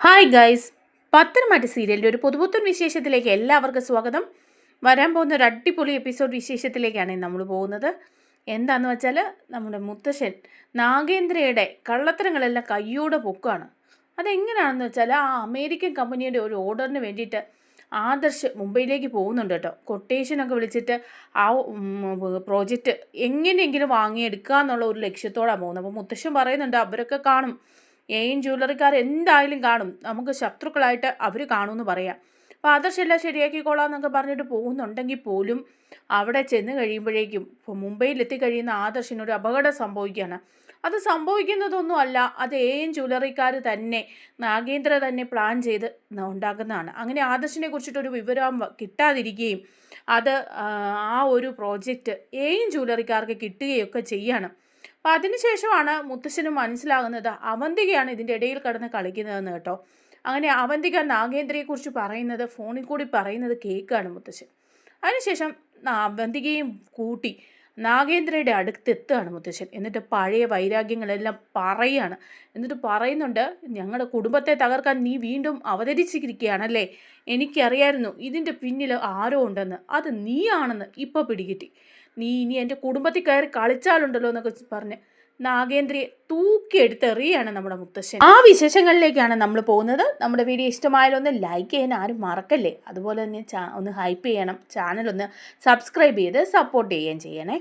Hi guys, Pathanamthitta സീരിയലിൻ്റെ ഒരു പുതുപുത്തൻ വിശേഷത്തിലേക്ക് എല്ലാവർക്കും സ്വാഗതം. വരാൻ പോകുന്ന ഒരു അടിപൊളി എപ്പിസോഡ് വിശേഷത്തിലേക്കാണ് നമ്മൾ പോകുന്നത്. എന്താണെന്ന് വെച്ചാൽ നമ്മുടെ മുത്തശ്ശൻ നാഗേന്ദ്രയുടെ കള്ളത്തരങ്ങളെല്ലാം കയ്യോടെ പൊക്കാണ്. അതെങ്ങനെയാണെന്ന് വെച്ചാൽ ആ അമേരിക്കൻ കമ്പനിയുടെ ഒരു ഓർഡറിന് വേണ്ടിയിട്ട് ആദർശ് മുംബൈയിലേക്ക് പോകുന്നുണ്ട് കേട്ടോ. കൊട്ടേഷനൊക്കെ വിളിച്ചിട്ട് ആ പ്രോജക്റ്റ് എങ്ങനെയെങ്കിലും വാങ്ങിയെടുക്കുക എന്നുള്ള ഒരു ലക്ഷ്യത്തോടാണ് പോകുന്നത്. അപ്പോൾ മുത്തശ്ശൻ പറയുന്നുണ്ട് അവരൊക്കെ കാണും, ജ്വല്ലറിക്കാർ എന്തായാലും കാണും, നമുക്ക് ശത്രുക്കളായിട്ട് അവർ കാണുമെന്ന് പറയാം. അപ്പോൾ ആദർശ് എല്ലാം ശരിയാക്കിക്കോളാം എന്നൊക്കെ പറഞ്ഞിട്ട് പോകുന്നുണ്ടെങ്കിൽ പോലും അവിടെ ചെന്ന് കഴിയുമ്പോഴേക്കും ഇപ്പോൾ മുംബൈയിൽ എത്തിക്കഴിയുന്ന ആദർശിനൊരു അപകടം സംഭവിക്കുകയാണ്. അത് സംഭവിക്കുന്നതൊന്നും അല്ല, അത് ജ്വല്ലറിക്കാർ തന്നെ, നാഗേന്ദ്ര തന്നെ പ്ലാൻ ചെയ്ത് ഉണ്ടാക്കുന്നതാണ്. അങ്ങനെ ആദർശിനെ കുറിച്ചിട്ടൊരു വിവരം കിട്ടാതിരിക്കുകയും അത് ആ ഒരു പ്രോജക്റ്റ് ജ്വല്ലറിക്കാർക്ക് കിട്ടുകയൊക്കെ ചെയ്യാണ്. അപ്പം അതിനുശേഷമാണ് മുത്തശ്ശന് മനസ്സിലാകുന്നത് അവന്തികയാണ് ഇതിൻ്റെ ഇടയിൽ കിടന്ന് കളിക്കുന്നതെന്ന് കേട്ടോ. അങ്ങനെ അവന്തിക നാഗേന്ദ്രയെക്കുറിച്ച് പറയുന്നത് ഫോണിൽ കൂടി പറയുന്നത് കേൾക്കുകയാണ് മുത്തശ്ശൻ. അതിനുശേഷം അവന്തികയും കൂട്ടി നാഗേന്ദ്രയുടെ അടുത്തെത്തുകയാണ് മുത്തശ്ശൻ. എന്നിട്ട് പഴയ വൈരാഗ്യങ്ങളെല്ലാം പറയുകയാണ്. എന്നിട്ട് പറയുന്നുണ്ട്, ഞങ്ങളുടെ കുടുംബത്തെ തകർക്കാൻ നീ വീണ്ടും അവതരിച്ചിരിക്കുകയാണല്ലേ, എനിക്കറിയായിരുന്നു ഇതിൻ്റെ പിന്നിൽ ആരോ ഉണ്ടെന്ന്, അത് നീയാണെന്ന് ഇപ്പോൾ പിടികിട്ടി. നീ ഇനി എൻ്റെ കുടുംബത്തിൽ കയറി കളിച്ചാലുണ്ടല്ലോ എന്നൊക്കെ പറഞ്ഞ് നാഗേന്ദ്രയെ തൂക്കിയെടുത്തെറിയാണ് നമ്മുടെ മുത്തശ്ശൻ. ആ വിശേഷങ്ങളിലേക്കാണ് നമ്മൾ പോകുന്നത്. നമ്മുടെ വീഡിയോ ഇഷ്ടമായാലൊന്ന് ലൈക്ക് ചെയ്യാൻ ആരും മറക്കല്ലേ. അതുപോലെ തന്നെ ഒന്ന് ഹൈപ്പ് ചെയ്യണം, ചാനലൊന്ന് സബ്സ്ക്രൈബ് ചെയ്ത് സപ്പോർട്ട് ചെയ്യുകയും ചെയ്യണേ.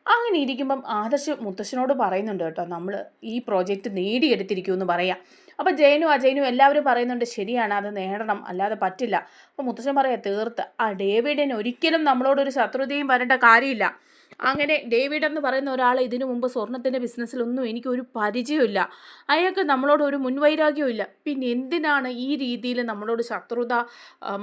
അങ്ങനെ ഇരിക്കുമ്പം ആദർശ് മുത്തശ്ശനോട് പറയുന്നുണ്ട് കേട്ടോ, നമ്മൾ ഈ പ്രോജക്റ്റ് നേടിയെടുത്തിരിക്കുമെന്ന് പറയാം. അപ്പോൾ ജയനും അജയനും എല്ലാവരും പറയുന്നുണ്ട് ശരിയാണ്, അത് നേടണം, അല്ലാതെ പറ്റില്ല. അപ്പോൾ മുത്തശ്ശൻ പറയാം തീർത്ത് ഡേവിഡിന് ഒരിക്കലും നമ്മളോടൊരു ശത്രുതയും വരേണ്ട കാര്യമില്ല. അങ്ങനെ ഡേവിഡ് എന്ന് പറയുന്ന ഒരാൾ ഇതിനു മുമ്പ് സ്വർണത്തിൻ്റെ ബിസിനസ്സിലൊന്നും എനിക്കൊരു പരിചയമില്ല, അയാൾക്ക് നമ്മളോട് ഒരു മുൻവൈരാഗ്യവും ഇല്ല. പിന്നെ എന്തിനാണ് ഈ രീതിയിൽ നമ്മളോട് ശത്രുത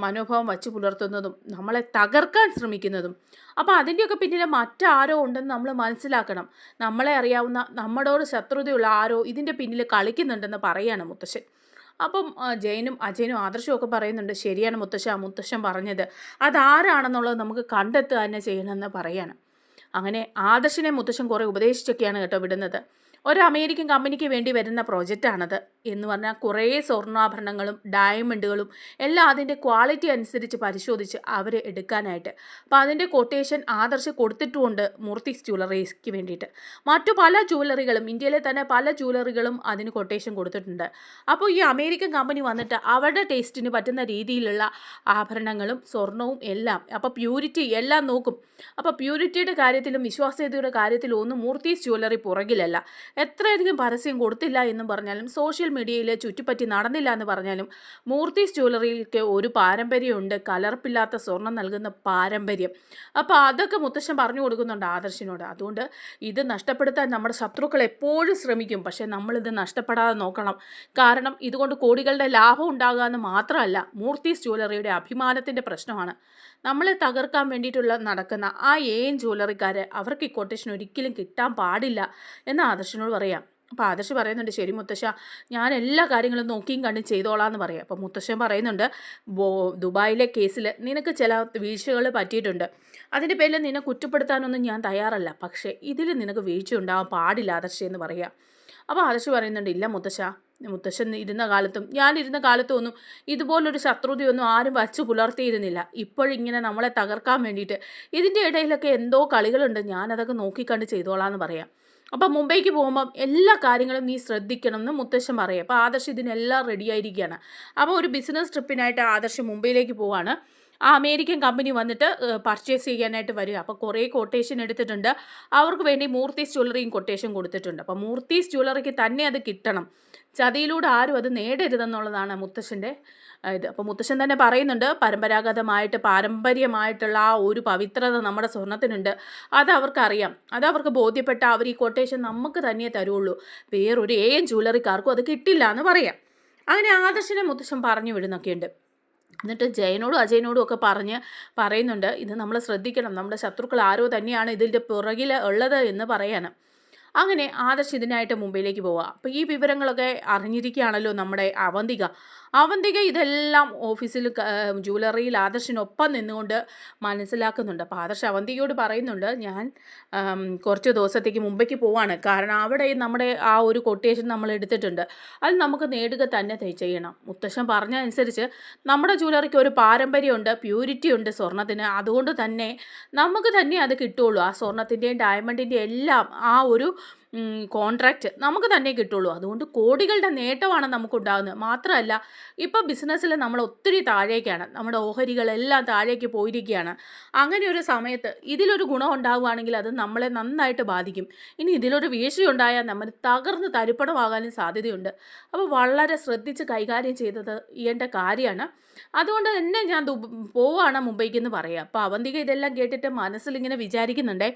മനോഭാവം വച്ച് പുലർത്തുന്നതും നമ്മളെ തകർക്കാൻ ശ്രമിക്കുന്നതും? അപ്പോൾ അതിൻ്റെയൊക്കെ പിന്നിൽ മറ്റാരോ ഉണ്ടെന്ന് നമ്മൾ മനസ്സിലാക്കണം. നമ്മളെ അറിയാവുന്ന നമ്മളോട് ശത്രുതയുള്ള ആരോ ഇതിൻ്റെ പിന്നിൽ കളിക്കുന്നുണ്ടെന്ന് പറയാണ് മുത്തശ്ശൻ. അപ്പം ജയനും അജയനും ആദർശവും ഒക്കെ പറയുന്നുണ്ട് ശരിയാണ് മുത്തശ്ശൻ പറഞ്ഞത്, അതാരാണെന്നുള്ളത് നമുക്ക് കണ്ടെത്തുക തന്നെ ചെയ്യണമെന്ന് പറയാണ്. അങ്ങനെ ആദർശിനെ മുത്തശ്ശൻ കുറേ ഉപദേശിച്ചൊക്കെയാണ് കേട്ടോ വിടുന്നത്. ഒരു അമേരിക്കൻ കമ്പനിക്ക് വേണ്ടി വരുന്ന പ്രോജക്റ്റാണത് എന്ന് പറഞ്ഞാൽ കുറേ സ്വർണ്ണാഭരണങ്ങളും ഡയമണ്ടുകളും എല്ലാം അതിൻ്റെ ക്വാളിറ്റി അനുസരിച്ച് പരിശോധിച്ച് അവർ എടുക്കാനായിട്ട്. അപ്പോൾ അതിൻ്റെ കൊട്ടേഷൻ ആദർശ് കൊടുത്തിട്ടുമുണ്ട് മൂർത്തിസ് ജ്വല്ലറീസ്ക്ക് വേണ്ടിയിട്ട്. മറ്റു പല ജ്വല്ലറികളും, ഇന്ത്യയിലെ തന്നെ പല ജ്വല്ലറികളും അതിന് കൊട്ടേഷൻ കൊടുത്തിട്ടുണ്ട്. അപ്പോൾ ഈ അമേരിക്കൻ കമ്പനി വന്നിട്ട് അവരുടെ ടേസ്റ്റിന് പറ്റുന്ന രീതിയിലുള്ള ആഭരണങ്ങളും സ്വർണവും എല്ലാം, അപ്പോൾ പ്യൂരിറ്റി എല്ലാം നോക്കും. അപ്പോൾ പ്യൂരിറ്റിയുടെ കാര്യത്തിലും വിശ്വാസ്യതയുടെ കാര്യത്തിലും ഒന്നും മൂർത്തിസ് ജ്വല്ലറി പുറകിലല്ല. എത്രയധികം പരസ്യം കൊടുത്തില്ല എന്നും പറഞ്ഞാലും സോഷ്യൽ മീഡിയയിൽ ചുറ്റിപ്പറ്റി നടന്നില്ല എന്ന് പറഞ്ഞാലും മൂർത്തിസ് ജ്വല്ലറിക്ക് ഒരു പാരമ്പര്യമുണ്ട്, കലർപ്പില്ലാത്ത സ്വർണം നൽകുന്ന പാരമ്പര്യം. അപ്പോൾ അതൊക്കെ മുത്തശ്ശൻ പറഞ്ഞു കൊടുക്കുന്നുണ്ട് ആദർശിനോട്. അതുകൊണ്ട് ഇത് നഷ്ടപ്പെടുത്താൻ നമ്മുടെ ശത്രുക്കൾ എപ്പോഴും ശ്രമിക്കും, പക്ഷേ നമ്മളിത് നഷ്ടപ്പെടാതെ നോക്കണം. കാരണം ഇതുകൊണ്ട് കോടികളുടെ ലാഭം ഉണ്ടാകുക മാത്രമല്ല, മൂർത്തിസ് ജ്വല്ലറിയുടെ അഭിമാനത്തിൻ്റെ പ്രശ്നമാണ്. നമ്മളെ തകർക്കാൻ വേണ്ടിയിട്ടുള്ള നടക്കുന്ന ആ ജ്വല്ലറിക്കാരെ അവർക്ക് ഈ കൊട്ടേഷൻ ഒരിക്കലും കിട്ടാൻ പാടില്ല എന്ന് ആദർശനോട് പറയാം. അപ്പോൾ ആദർശ് പറയുന്നുണ്ട് ശരി മുത്തശ്ശ, ഞാൻ എല്ലാ കാര്യങ്ങളും നോക്കിയും കണ്ടും ചെയ്തോളാം എന്ന് പറയാം. അപ്പോൾ മുത്തശ്ശൻ പറയുന്നുണ്ട് ദുബായിലെ കേസിൽ നിനക്ക് ചില വീഴ്ചകൾ പറ്റിയിട്ടുണ്ട്, അതിൻ്റെ പേരിൽ നിന്നെ കുറ്റപ്പെടുത്താനൊന്നും ഞാൻ തയ്യാറല്ല, പക്ഷേ ഇതിൽ നിനക്ക് വീഴ്ച ഉണ്ടാകാൻ പാടില്ല ആദർശ എന്ന് പറയാം. അപ്പോൾ ആദർശ് പറയുന്നുണ്ട് ഇല്ല മുത്തശ്ശൻ ഇരുന്ന കാലത്തും ഞാനിരുന്ന കാലത്തും ഒന്നും ഇതുപോലൊരു ശത്രുതയൊന്നും ആരും വച്ചു പുലർത്തിയിരുന്നില്ല. ഇപ്പോഴിങ്ങനെ നമ്മളെ തകർക്കാൻ വേണ്ടിയിട്ട് ഇതിൻ്റെ ഇടയിലൊക്കെ എന്തോ കളികളുണ്ട്, ഞാനതൊക്കെ നോക്കിക്കണ്ട് ചെയ്തോളാം എന്ന് പറയാം. അപ്പം മുംബൈക്ക് പോകുമ്പം എല്ലാ കാര്യങ്ങളും നീ ശ്രദ്ധിക്കണം എന്ന് മുത്തശ്ശൻ പറയാം. അപ്പോൾ ആദർശ് ഇതിനെല്ലാം റെഡി ആയിരിക്കുകയാണ്. അപ്പോൾ ഒരു ബിസിനസ് ട്രിപ്പിനായിട്ട് ആദർശ് മുംബൈയിലേക്ക് പോവാണ്. ആ അമേരിക്കൻ കമ്പനി വന്നിട്ട് പർച്ചേസ് ചെയ്യാനായിട്ട് വരിക. അപ്പോൾ കുറേ കൊട്ടേഷൻ എടുത്തിട്ടുണ്ട്, അവർക്ക് വേണ്ടി മൂർത്തിസ് ജ്വല്ലറിയും കൊട്ടേഷൻ കൊടുത്തിട്ടുണ്ട്. അപ്പോൾ മൂർത്തിസ് ജ്വല്ലറിക്ക് തന്നെ അത് കിട്ടണം, ചതിയിലൂടെ ആരും അത് നേടരുതെന്നുള്ളതാണ് മുത്തശ്ശൻ്റെ ഇത്. അപ്പോൾ മുത്തശ്ശൻ തന്നെ പറയുന്നുണ്ട് പാരമ്പര്യമായിട്ടുള്ള ആ ഒരു പവിത്രത നമ്മുടെ സ്വർണത്തിനുണ്ട്, അതവർക്കറിയാം, അതവർക്ക് ബോധ്യപ്പെട്ട അവർ ഈ കൊട്ടേഷൻ നമുക്ക് തന്നെ തരുള്ളൂ, വേറൊരു ജ്വല്ലറിക്കാർക്കും അത് കിട്ടില്ല എന്ന് പറയാം. അങ്ങനെ ആദർശനെ മുത്തശ്ശൻ പറഞ്ഞു വിടുന്നൊക്കെയുണ്ട്. എന്നിട്ട് ജയനോടും അജയനോടും ഒക്കെ പറയുന്നുണ്ട് ഇത് നമ്മൾ ശ്രദ്ധിക്കണം, നമ്മുടെ ശത്രുക്കൾ ആരോ തന്നെയാണ് ഇതിൻ്റെ പുറകിൽ ഉള്ളത് എന്ന് പറയാണ്. അങ്ങനെ ആദർശ് ഇതിനായിട്ട് മുംബൈയിലേക്ക് പോവുക. അപ്പോൾ ഈ വിവരങ്ങളൊക്കെ അറിഞ്ഞിരിക്കുകയാണല്ലോ നമ്മുടെ അവന്തിക. അവന്തിക ഇതെല്ലാം ഓഫീസിൽ ജ്വല്ലറിയിൽ ആദർശിനൊപ്പം നിന്നുകൊണ്ട് മനസ്സിലാക്കുന്നുണ്ട്. അപ്പോൾ ആദർശ് അവന്തികയോട് പറയുന്നുണ്ട്, ഞാൻ കുറച്ച് ദിവസത്തേക്ക് മുംബൈക്ക് പോവാണ്. കാരണം അവിടെ നമ്മുടെ ആ ഒരു കൊട്ടേഷൻ നമ്മൾ എടുത്തിട്ടുണ്ട്, അത് നമുക്ക് നേടുക തന്നെ ചെയ്യണം. മുത്തശ്ശൻ പറഞ്ഞതനുസരിച്ച് നമ്മുടെ ജ്വല്ലറിക്ക് ഒരു പാരമ്പര്യമുണ്ട്, പ്യൂരിറ്റി ഉണ്ട് സ്വർണ്ണത്തിന്. അതുകൊണ്ട് തന്നെ നമുക്ക് തന്നെ അത് കിട്ടുള്ളൂ. ആ സ്വർണത്തിൻ്റെയും ഡയമണ്ടിൻ്റെയും എല്ലാം ആ ഒരു കോൺട്രാക്റ്റ് നമുക്ക് തന്നെ കിട്ടുള്ളൂ. അതുകൊണ്ട് കോടികളുടെ നേട്ടമാണ് നമുക്കുണ്ടാകുന്നത്. മാത്രമല്ല ഇപ്പോൾ ബിസിനസ്സിൽ നമ്മൾ ഒത്തിരി താഴേക്കാണ്, നമ്മുടെ ഓഹരികളെല്ലാം താഴേക്ക് പോയിരിക്കുകയാണ്. അങ്ങനെ ഒരു സമയത്ത് ഇതിലൊരു ഗുണം ഉണ്ടാവുകയാണെങ്കിൽ അത് നമ്മളെ നന്നായിട്ട് ബാധിക്കും. ഇനി ഇതിലൊരു വീഴ്ചയുണ്ടായാൽ നമ്മൾ തകർന്ന് തരിപ്പണമാകാനും സാധ്യതയുണ്ട്. അപ്പോൾ വളരെ ശ്രദ്ധിച്ച് കൈകാര്യം ചെയ്യേണ്ട കാര്യമാണ്. അതുകൊണ്ട് തന്നെ ഞാൻ പോവാണ് മുംബൈക്ക് പറയാം. അപ്പോൾ അവന്തിക ഇതെല്ലാം കേട്ടിട്ട് മനസ്സിലിങ്ങനെ വിചാരിക്കുന്നുണ്ടേ,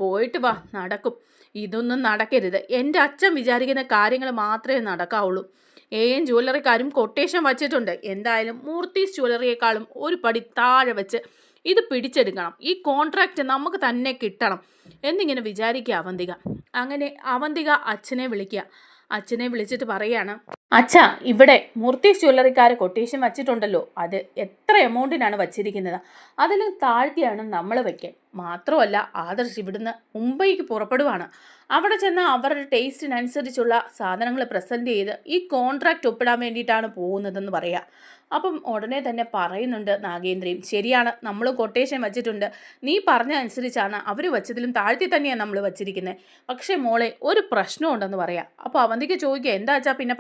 പോയിട്ട് വാ, നടക്കും. ഇതൊന്നും നടക്കരുത്. എൻ്റെ അച്ഛൻ വിചാരിക്കുന്ന കാര്യങ്ങൾ മാത്രമേ നടക്കാവുള്ളൂ. ജ്വല്ലറിക്കാരും കൊട്ടേഷൻ വച്ചിട്ടുണ്ട്. എന്തായാലും മൂർത്തീസ് ജ്വല്ലറിയേക്കാളും ഒരു പടി താഴെ വെച്ച് ഇത് പിടിച്ചെടുക്കണം. ഈ കോൺട്രാക്റ്റ് നമുക്ക് തന്നെ കിട്ടണം എന്നിങ്ങനെ വിചാരിക്കുക അവന്തിക. അങ്ങനെ അവന്തിക അച്ഛനെ വിളിക്കുക. അച്ഛനെ വിളിച്ചിട്ട് പറയാണ്, അച്ഛാ, ഇവിടെ മൂർത്തീസ് ജ്വല്ലറിക്കാർ കൊട്ടേഷൻ വച്ചിട്ടുണ്ടല്ലോ, അത് എത്ര എമൗണ്ടിനാണ് വച്ചിരിക്കുന്നത്? അതിലും താഴ്ത്തിയാണ് നമ്മൾ വയ്ക്കാൻ. മാത്രമല്ല ആദർശ് ഇവിടുന്ന് മുംബൈക്ക് പുറപ്പെടുവാണ്. അവിടെ ചെന്ന് അവരുടെ ടേസ്റ്റിനനുസരിച്ചുള്ള സാധനങ്ങൾ പ്രസൻറ്റ് ചെയ്ത് ഈ കോൺട്രാക്റ്റ് ഒപ്പിടാൻ വേണ്ടിയിട്ടാണ് പോകുന്നതെന്ന് പറയാം. അപ്പം ഉടനെ തന്നെ പറയുന്നുണ്ട് നാഗേന്ദ്രയും, ശരിയാണ്, നമ്മൾ കൊട്ടേഷൻ വച്ചിട്ടുണ്ട്. നീ പറഞ്ഞ അനുസരിച്ചാണ് അവർ വച്ചതിലും താഴ്ത്തി തന്നെയാണ് നമ്മൾ വച്ചിരിക്കുന്നത്. പക്ഷേ മോളെ, ഒരു പ്രശ്നമുണ്ടെന്ന് പറയാം. അപ്പോൾ അവന്തിക്ക് ചോദിക്കുക, എന്താ വെച്ചാൽ പിന്നെ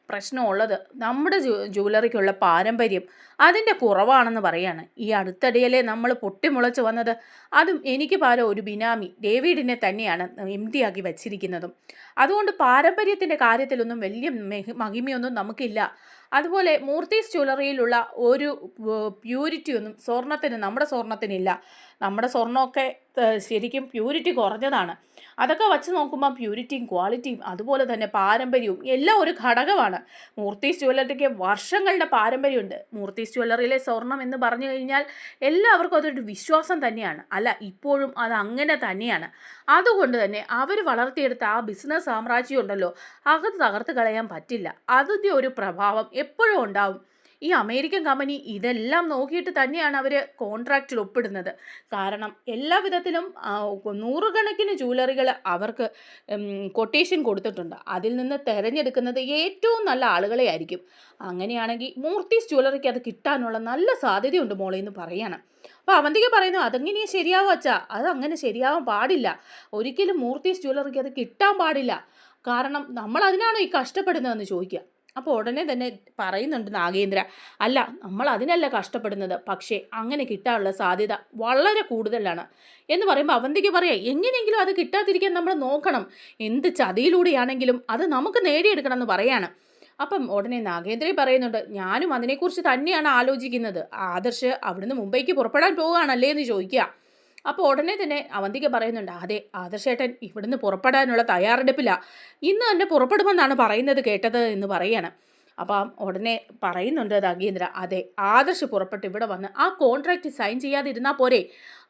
പ്രശ്നമുള്ളത് നമ്മുടെ ജ്വല്ലറിക്കുള്ള പാരമ്പര്യം അതിൻ്റെ കുറവാണെന്ന് പറയാണ്. ഈ അടുത്തിടയിലെ നമ്മൾ പൊട്ടിമുളച്ച് വന്നത്, അതും എനിക്ക് പകരം ഒരു ബിനാമി ഡേവിഡിനെ തന്നെയാണ് MD ആക്കി വച്ചിരിക്കുന്നതും. അതുകൊണ്ട് പാരമ്പര്യത്തിൻ്റെ കാര്യത്തിലൊന്നും വലിയ മഹിമയൊന്നും നമുക്കില്ല. അതുപോലെ മൂർത്തീസ് ജ്വല്ലറിയിലുള്ള ഒരു പ്യൂരിറ്റിയൊന്നും നമ്മുടെ സ്വർണത്തിനില്ല. നമ്മുടെ സ്വർണ്ണമൊക്കെ ശരിക്കും പ്യൂരിറ്റി കുറഞ്ഞതാണ്. അതൊക്കെ വച്ച് നോക്കുമ്പോൾ പ്യൂരിറ്റിയും ക്വാളിറ്റിയും അതുപോലെ തന്നെ പാരമ്പര്യവും എല്ലാം ഒരു ഘടകമാണ്. മൂർത്തീസ് ജ്വല്ലറിക്ക് വർഷങ്ങളുടെ പാരമ്പര്യമുണ്ട്. മൂർത്തീസ് ജ്വല്ലറിയിലെ സ്വർണം എന്ന് പറഞ്ഞു കഴിഞ്ഞാൽ എല്ലാവർക്കും അതൊരു വിശ്വാസം തന്നെയാണ്. അല്ല, ഇപ്പോഴും അത് അങ്ങനെ തന്നെയാണ്. അതുകൊണ്ട് തന്നെ അവർ വളർത്തിയെടുത്ത ആ ബിസിനസ് സാമ്രാജ്യം ഉണ്ടല്ലോ, അത് തകർത്ത് കളയാൻ പറ്റില്ല. അതിൻ്റെ ഒരു പ്രഭാവം എപ്പോഴും ഉണ്ടാവും. ഈ അമേരിക്കൻ കമ്പനി ഇതെല്ലാം നോക്കിയിട്ട് തന്നെയാണ് അവർ കോൺട്രാക്റ്റിൽ ഒപ്പിടുന്നത്. കാരണം എല്ലാ വിധത്തിലും നൂറുകണക്കിന് ജ്വല്ലറികൾ അവർക്ക് കൊട്ടേഷൻ കൊടുത്തിട്ടുണ്ട്. അതിൽ നിന്ന് തിരഞ്ഞെടുക്കുന്നത് ഏറ്റവും നല്ല ആളുകളെ ആയിരിക്കും. അങ്ങനെയാണെങ്കിൽ മൂർത്തീസ് ജ്വല്ലറിക്ക് അത് കിട്ടാനുള്ള നല്ല സാധ്യതയുണ്ട് മോളെ എന്ന് പറയാണ്. അപ്പോൾ അവന്തിക പറയുന്നു, അതെങ്ങനെയാണ് ശരിയാവും അച്ഛാ? അതങ്ങനെ ശരിയാവാൻ പാടില്ല. ഒരിക്കലും മൂർത്തീസ് ജ്വല്ലറിക്ക് അത് കിട്ടാൻ പാടില്ല. കാരണം നമ്മൾ അതിനാണോ ഈ കഷ്ടപ്പെടുന്നതെന്ന് ചോദിക്കുക. അപ്പോൾ ഉടനെ തന്നെ പറയുന്നുണ്ട് നാഗേന്ദ്ര, അല്ല, നമ്മൾ അതിനല്ല കഷ്ടപ്പെടുന്നത്, പക്ഷേ അങ്ങനെ കിട്ടാനുള്ള സാധ്യത വളരെ കൂടുതലാണ് എന്ന് പറയുമ്പോൾ അവന്തിക്ക് പറയാം, എങ്ങനെയെങ്കിലും അത് കിട്ടാതിരിക്കാൻ നമ്മൾ നോക്കണം. എന്ത് ചതിയിലൂടെയാണെങ്കിലും അത് നമുക്ക് നേടിയെടുക്കണം എന്ന് പറയാണ്. അപ്പം ഉടനെ നാഗേന്ദ്ര പറയുന്നുണ്ട്, ഞാനും അതിനെക്കുറിച്ച് തന്നെയാണ് ആലോചിക്കുന്നത്. ആദർശ് അവിടുന്ന് മുംബൈക്ക് പുറപ്പെടാൻ പോവുകയാണല്ലേ എന്ന് ചോദിക്കുക. അപ്പോൾ ഉടനെ തന്നെ അവന്തിക പറയുന്നുണ്ട്, അതെ, ആദർശേട്ടൻ ഇവിടുന്ന് പുറപ്പെടാനുള്ള തയ്യാറെടുപ്പില്ല. ഇന്ന് തന്നെ പുറപ്പെടുമെന്നാണ് പറയുന്നത് കേട്ടത് എന്ന് പറയാണ്. അപ്പം ഉടനെ പറയുന്നുണ്ട് നാഗേന്ദ്ര, അതെ, ആദർശ് പുറപ്പെട്ട് ഇവിടെ വന്ന് ആ കോൺട്രാക്റ്റ് സൈൻ ചെയ്യാതിരുന്നാൽ പോരെ?